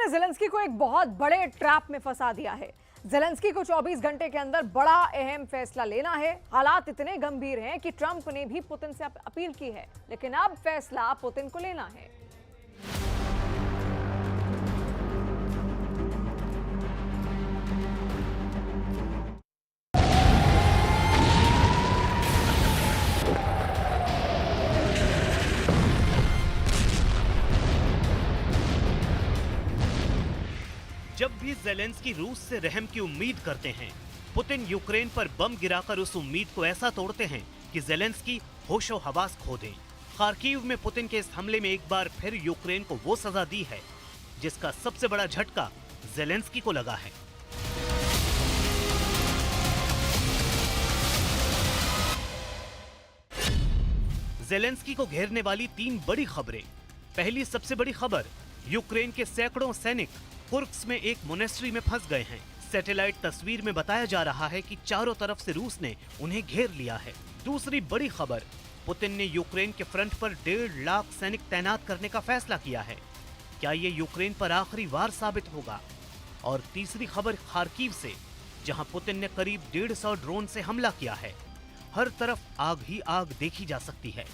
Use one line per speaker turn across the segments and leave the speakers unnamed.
ने ज़ेलेंस्की को एक बहुत बड़े ट्रैप में फंसा दिया है। ज़ेलेंस्की को 24 घंटे के अंदर बड़ा अहम फैसला लेना है। हालात इतने गंभीर हैं कि ट्रंप ने भी पुतिन से अपील की है, लेकिन अब फैसला पुतिन को लेना है।
जब भी ज़ेलेंस्की रूस से रहम की उम्मीद करते हैं, पुतिन यूक्रेन पर बम गिराकर उस उम्मीद को ऐसा तोड़ते हैं कि ज़ेलेंस्की होशो हवास खो दें। खार्किव में पुतिन के इस हमले में एक बार फिर यूक्रेन को वो सजा दी है जिसका सबसे बड़ा झटका ज़ेलेंस्की को लगा है। ज़ेलेंस्की को घेरने वाली 3 बड़ी खबरें। पहली सबसे बड़ी खबर, यूक्रेन के सैकड़ों सैनिक कुर्स्क में एक मोनेस्ट्री में फंस गए हैं। सैटेलाइट तस्वीर में बताया जा रहा है कि चारों तरफ से रूस ने उन्हें घेर लिया है। दूसरी बड़ी खबर, पुतिन ने यूक्रेन के फ्रंट पर 1.5 लाख सैनिक तैनात करने का फैसला किया है। क्या ये यूक्रेन पर आखिरी वार साबित होगा? और तीसरी खबर खार्किव से, जहां पुतिन ने करीब 150 ड्रोन से हमला किया है। हर तरफ आग ही आग देखी जा सकती है।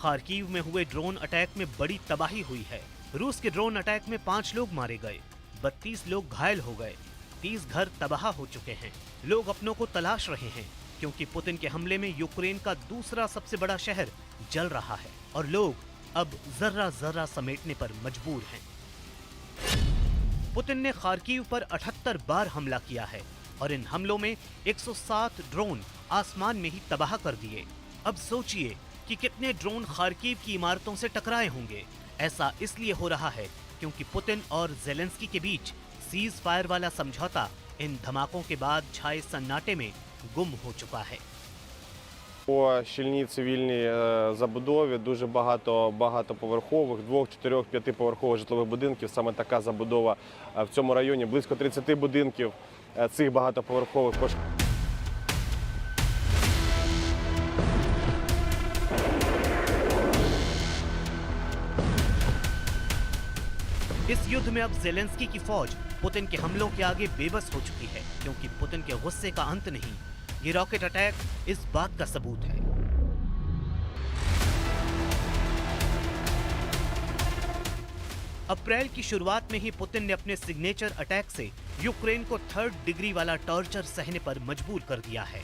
खार्किव में हुए ड्रोन अटैक में बड़ी तबाही हुई है। रूस के ड्रोन अटैक में 5 लोग मारे गए, 32 लोग घायल हो गए, 30 घर तबाह हो चुके हैं। लोग अपनों को तलाश रहे हैं क्योंकि पुतिन के हमले में यूक्रेन का दूसरा सबसे बड़ा शहर जल रहा है और लोग अब जर्रा जर्रा समेटने पर मजबूर हैं। पुतिन ने खार्किव पर 78 बार हमला किया है और इन हमलों में 107 ड्रोन आसमान में ही तबाह कर दिए। अब सोचिए कि कितने ड्रोन खार्किव की इमारतों से टकराए होंगे। ऐसा इसलिए हो रहा है क्योंकि पुतिन और ज़ेलेंस्की के बीच सीज फायर वाला समझौता इन धमाकों के बाद छाए सन्नाटे में गुम हो चुका है।
По щільній цивільній забудові дуже багато багатоповерхових, 2, 4, 5-поверхових житлових будинків. Саме така забудова в цьому районі. Близько 30 будинків цих багатоповерхових пошкоджено.
इस युद्ध में अब ज़ेलेंस्की की फौज पुतिन के हमलों के आगे बेबस हो चुकी है, क्योंकि पुतिन के गुस्से का अंत नहीं। ये रॉकेट अटैक इस बात का सबूत है। अप्रैल की शुरुआत में ही पुतिन ने अपने सिग्नेचर अटैक से यूक्रेन को 3rd डिग्री वाला टॉर्चर सहने पर मजबूर कर दिया है।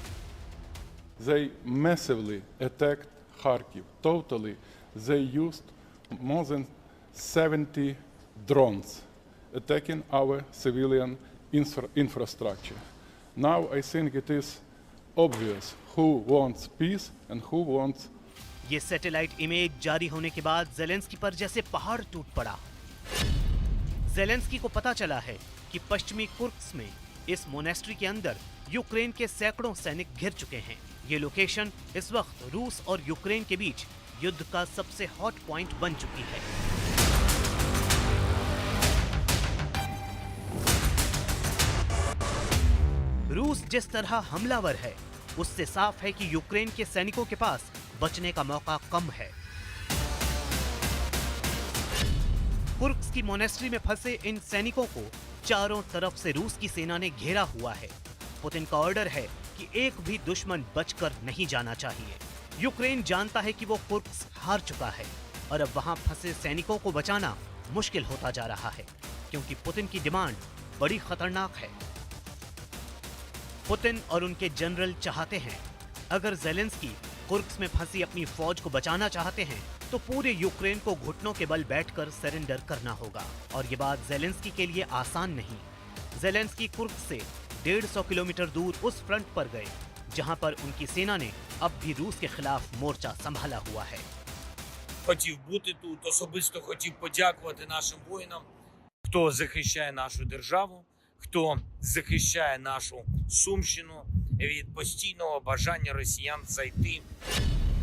They massively attacked Kharkiv. Totally, they used more than 70 drones attacking our civilian infrastructure. Now I think it is obvious who wants peace and who wants.
ये सैटेलाइट इमेज जारी होने के बाद ज़ेलेंस्की पर जैसे पहाड़ टूट पड़ा। ज़ेलेंस्की को पता चला है कि पश्चिमी कुर्स्क में इस मोनेस्ट्री के अंदर यूक्रेन के सैकड़ों सैनिक घिर चुके हैं। ये लोकेशन इस वक्त रूस और यूक्रेन के बीच युद्ध का सबसे हॉट पॉइंट बन चुकी है। रूस जिस तरह हमलावर है, उससे साफ है कि यूक्रेन के सैनिकों के पास बचने का मौका कम है। कुर्स्क की मोनेस्ट्री में फंसे इन सैनिकों को चारों तरफ से रूस की सेना ने घेरा हुआ है। पुतिन का ऑर्डर है कि एक भी दुश्मन बचकर नहीं जाना चाहिए। यूक्रेन जानता है कि वो कुर्स्क हार चुका है और अब वहां फंसे सैनिकों को बचाना मुश्किल होता जा रहा है, क्योंकि पुतिन की डिमांड बड़ी खतरनाक है। पुतिन और उनके जनरल चाहते हैं, अगर ज़ेलेंस्की कुर्स्क में फंसी अपनी फौज को बचाना चाहते हैं तो पूरे यूक्रेन को घुटनों के बल बैठकर सरेंडर करना होगा। और ये बात ज़ेलेंस्की के लिए आसान नहीं। ज़ेलेंस्की कुर्स्क से 150 किलोमीटर दूर उस फ्रंट पर गए, जहां पर उनकी सेना ने अब भी रूस के खिलाफ मोर्चा संभाला हुआ है।
Хотів бути тут, особисто хотів подякувати нашим воїнам, хто захищає нашу державу, хто захищає нашу Сумщину від постійного бажання росіян зайти.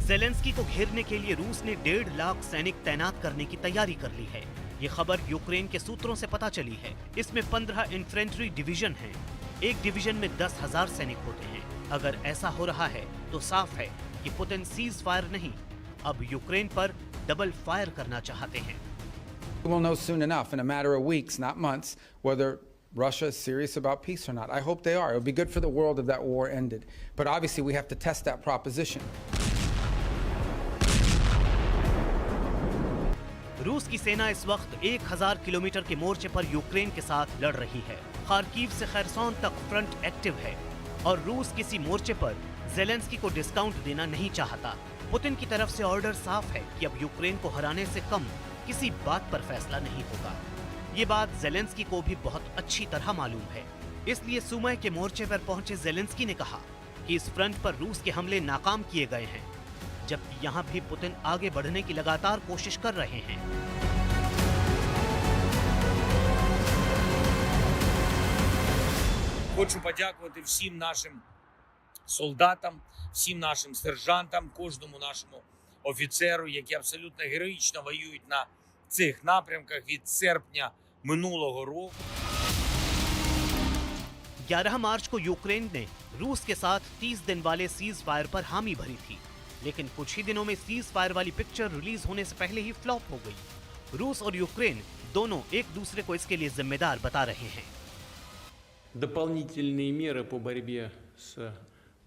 ज़ेलेंस्की को घेरने के लिए रूस ने 1.5 लाख सैनिक तैनात करने की तैयारी कर ली है। ये खबर यूक्रेन के सूत्रों से पता चली है। इसमें 15 इन्फेंट्री डिवीजन हैं। एक डिवीजन में 10,000 सैनिक होते हैं। अगर ऐसा हो रहा है तो साफ है कि पुतिन सीज फायर नहीं, अब यूक्रेन पर डबल फायर करना चाहते हैं।
We'll know soon enough, in a matter of weeks, not months, whether Russia is serious about peace or not. I hope they are. It would be good for the world if that war ended. But obviously we have to test that proposition.
रूस की सेना इस वक्त 1000 kilometre के मोर्चे पर Ukraine के साथ लड़ रही है। खार्किव से खैरसोन तक फ्रंट एक्टिव है और रूस किसी मोर्चे पर ज़ेलेंस्की को डिस्काउंट देना नहीं चाहता। पुतिन की तरफ से ऑर्डर साफ है कि अब यूक्रेन को हराने से कम किसी बात पर फैसला नहीं होगा। ये बात ज़ेलेंस्की को भी बहुत अच्छी तरह मालूम है। इसलिए सुमय के मोर्चे पर पहुंचे ज़ेलेंस्की ने कहा कि इस फ्रंट पर रूस के हमले नाकाम किए गए हैं, जबकि यहाँ भी पुतिन आगे बढ़ने की लगातार कोशिश कर रहे हैं।
Хочу подякувати всім нашим солдатам, всім нашим сержантам, кожному нашому офіцеру, які абсолютно героїчно воюють на цих напрямках від серпня минулого року.
11 मार्च को यूक्रेन ने रूस के साथ 30 दिन वाले सीज फायर पर हामी भरी थी, लेकिन कुछ ही दिनों में सीज फायर वाली पिक्चर रिलीज होने से पहले ही फ्लॉप हो गई। रूस और यूक्रेन दोनों एक दूसरे को इसके लिए जिम्मेदार बता रहे हैं।
Дополнительные меры по борьбе с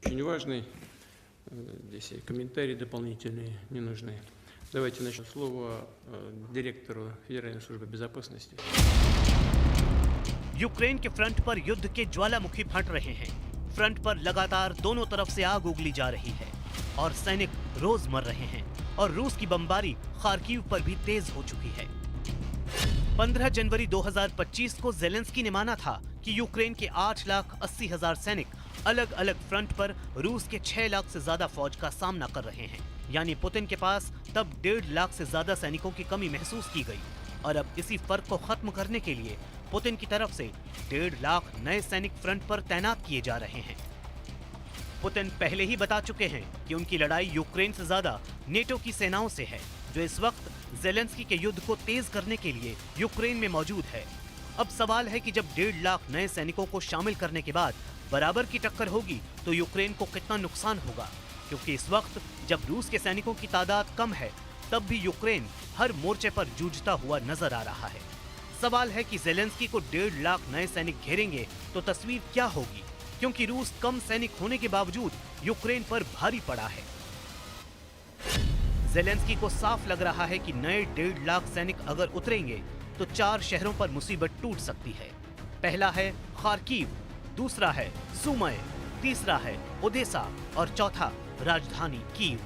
очень важной. Здесь и комментарии дополнительные не нужны. Давайте начнем. Слово директору Федеральной службы безопасности.
यूक्रेन के फ्रंट पर युद्ध के ज्वालामुखी फट रहे हैं। फ्रंट पर लगातार दोनों तरफ से आग उगली जा रही है और सैनिक रोज मर रहे हैं और रूस की बमबारी खार्किव पर भी तेज हो चुकी है। 15 जनवरी 2025 को ज़ेलेंस्की ने माना था कि यूक्रेन के 8,80,000 सैनिक अलग अलग फ्रंट पर रूस के 6 लाख से ज्यादा फौज का सामना कर रहे हैं। यानी पुतिन के पास तब 1.5 लाख से ज्यादा सैनिकों की कमी महसूस की गई और अब इसी फर्क को खत्म करने के लिए पुतिन की तरफ से 1.5 लाख नए सैनिक फ्रंट पर तैनात किए जा रहे हैं। पुतिन पहले ही बता चुके हैं कि उनकी लड़ाई यूक्रेन से ज्यादा नेटो की सेनाओं से है, जो इस वक्त ज़ेलेंस्की के युद्ध को तेज करने के लिए यूक्रेन में मौजूद है। अब सवाल है कि जब 1.5 लाख नए सैनिकों को शामिल करने के बाद बराबर की टक्कर होगी तो यूक्रेन को कितना नुकसान होगा, क्योंकि इस वक्त जब रूस के सैनिकों की तादाद कम है तब भी यूक्रेन हर मोर्चे पर जूझता हुआ नजर आ रहा है। सवाल है कि ज़ेलेंस्की को 1.5 लाख नए सैनिक घेरेंगे तो तस्वीर क्या होगी, क्योंकि रूस कम सैनिक होने के बावजूद यूक्रेन पर भारी पड़ा है। ज़ेलेंस्की को साफ लग रहा है कि नए 1.5 लाख सैनिक अगर उतरेंगे तो 4 शहरों पर मुसीबत टूट सकती है। पहला है खार्किव, दूसरा है सुमय, तीसरा है ओडेसा और चौथा राजधानी कीव।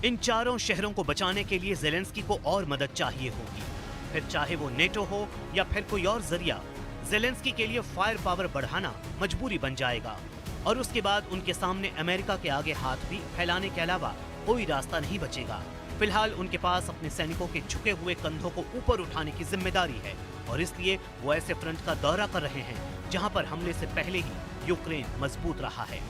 इन चारों शहरों को बचाने के लिए ज़ेलेंस्की को और मदद चाहिए होगी, फिर चाहे वो नेटो हो या फिर कोई और जरिया। ज़ेलेंस्की के लिए फायर पावर बढ़ाना मजबूरी बन जाएगा और उसके बाद उनके सामने अमेरिका के आगे हाथ भी फैलाने के अलावा कोई रास्ता नहीं बचेगा। फिलहाल उनके पास अपने सैनिकों के झुके हुए कंधों को ऊपर उठाने की जिम्मेदारी है और इसलिए वो ऐसे फ्रंट का दौरा कर रहे हैं जहां पर हमले से पहले ही यूक्रेन मजबूत रहा है।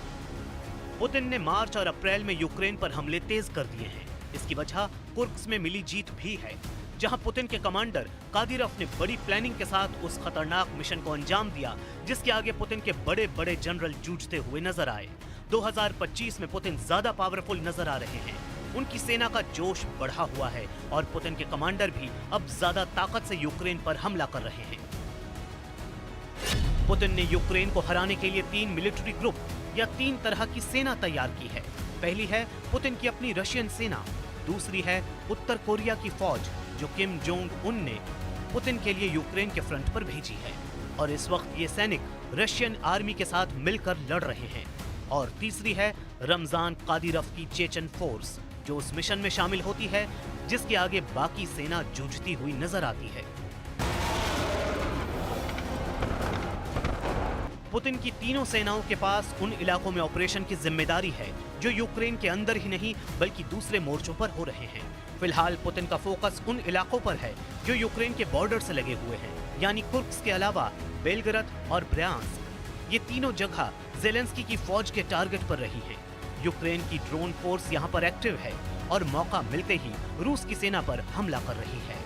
पुतिन ने मार्च और अप्रैल में यूक्रेन पर हमले तेज कर दिए हैं। इसकी वजह कुर्स्क में मिली जीत भी है, जहां पुतिन के कमांडर कादिरोव ने बड़ी प्लानिंग के साथ उस खतरनाक मिशन को अंजाम दिया जिसके आगे पुतिन के बड़े बड़े जनरल जूझते हुए नजर आए। 2025 में पुतिन ज्यादा पावरफुल नजर आ रहे हैं, उनकी सेना का जोश बढ़ा हुआ है और पुतिन के कमांडर भी अब ज्यादा ताकत से यूक्रेन पर हमला कर रहे हैं। पुतिन ने यूक्रेन को हराने के लिए 3 मिलिट्री ग्रुप या 3 तरह की सेना तैयार की है। पहली है पुतिन की अपनी रशियन सेना, दूसरी है उत्तर कोरिया की फौज जो किम जोंग उन ने पुतिन के लिए यूक्रेन के फ्रंट पर भेजी है और इस वक्त ये सैनिक रशियन आर्मी के साथ मिलकर लड़ रहे हैं, और तीसरी है रमजान कादिरोव की चेचन फोर्स जो उस मिशन में शामिल होती है जिसके आगे बाकी सेना जूझती हुई नजर आती है। पुतिन की तीनों सेनाओं के पास उन इलाकों में ऑपरेशन की जिम्मेदारी है जो यूक्रेन के अंदर ही नहीं बल्कि दूसरे मोर्चों पर हो रहे हैं। फिलहाल पुतिन का फोकस उन इलाकों पर है जो यूक्रेन के बॉर्डर से लगे हुए हैं, यानी कुर्स्क के अलावा बेलगरद और ब्रयांस्क। ये तीनों जगह ज़ेलेंस्की की फौज के टारगेट पर रही हैं। यूक्रेन की ड्रोन फोर्स यहाँ पर एक्टिव है और मौका मिलते ही रूस की सेना पर हमला कर रही है।